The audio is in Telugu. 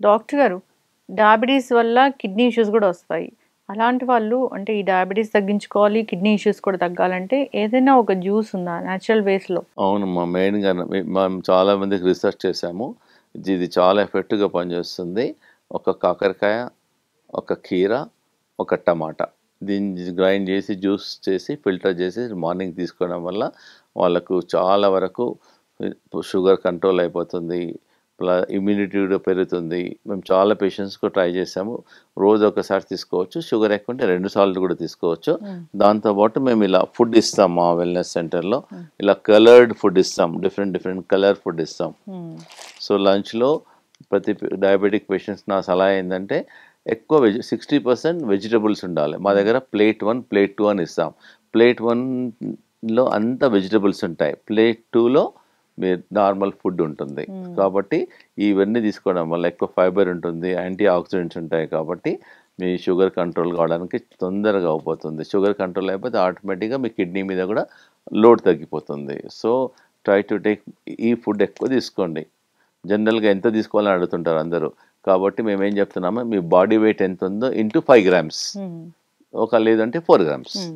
డాక్టర్ గారు, డయాబెటీస్ వల్ల కిడ్నీ ఇష్యూస్ గూడా ఒస్తాయి. అలాంటి వాళ్ళు అంటే ఈ డయాబెటీస్ తగ్గించుకోవాలి, కిడ్నీ ఇష్యూస్ కూడా తగ్గాలంటే ఏదైనా ఒక జ్యూస్ ఉందా నేచురల్ వేస్‌లో? అవునమ్మా. మెయిన్‌గాను మనం చాలా మందికి రిసర్చ్ చేశాము. ఇది చాలా ఎఫెక్టివ్‌గా పనిచేస్తుంది. ఒక కాకరకాయ, ఒక కీర, ఒక టమాటా. దీన్ని గ్రైండ్ చేసి, జ్యూస్ చేసి, ఫిల్టర్ చేసి మార్నింగ్ తీసుకోవడం వల్ల వాళ్ళకు చాలా వరకు షుగర్ కంట్రోల్ అయిపోతుంది. ఇమ్యూనిటీ కూడా పెరుగుతుంది. మేము చాలా పేషెంట్స్‌కి ట్రై చేసాము. రోజు ఒకసారి తీసుకోవచ్చు. షుగర్ ఎక్కువ ఉంటే 2 సార్లు కూడా తీసుకోవచ్చు. హ్మ్. దాంతో పాటు మేము ఇలా ఫుడ్ ఇస్తాం మా వెల్‌నెస్ సెంటర్‌లో. హ్మ్. ఇలా కలర్డ్ ఫుడ్ ఇస్తాం. డిఫరెంట్ కలర్ ఫుడ్ ఇస్తాం. హ్మ్. సో, లంచ్‌లో ప్రతి డయాబెటిక్ పేషెంట్స్ నా సలహా ఏందంటే ఎక్కువ 60% వెజిటబుల్స్ ఉండాలి. మా దగ్గర ప్లేట్ 1, ప్లేట్ 2 అని ఇస్తాం. ప్లేట్ 1లో అంతా వెజిటబుల్స్ ఉంటాయి. ప్లేట్ 2లో మీరు నార్మల్ ఫుడ్ ఉంటుంది. హ్మ్. కాబట్టి ఇవన్నీ తీసుకోవడం వల్ల ఎక్కువ ఫైబర్ ఉంటుంది. యాంటీ ఆక్సిడెంట్స్ ఉంటాయి కాబట్టి మీ షుగర్ కంట్రోల్ కావడానికి తొందరగా అవుపోతుంది. షుగర్ కంట్రోల్ అయిపోతే ఆటోమేటిక్‌గా మీ కిడ్నీ మీద కూడా లోడ్ తగ్గిపోతుంది. సో, ట్రై టు టేక్ ఈ ఫుడ్ ఎక్కువ తీసుకోండి. జనరల్‌గా ఎంత తీసుకోవాలని అడుగుతుంటారు అందరూ. కాబట్టి మేమేం చెప్తున్నాము, మీ బాడీ వెయిట్ ఎంతుందో ఇంటూ 5 గ్రామ్స్. హ్మ్. లేదంటే 4 గ్రామ్స్. హ్మ్.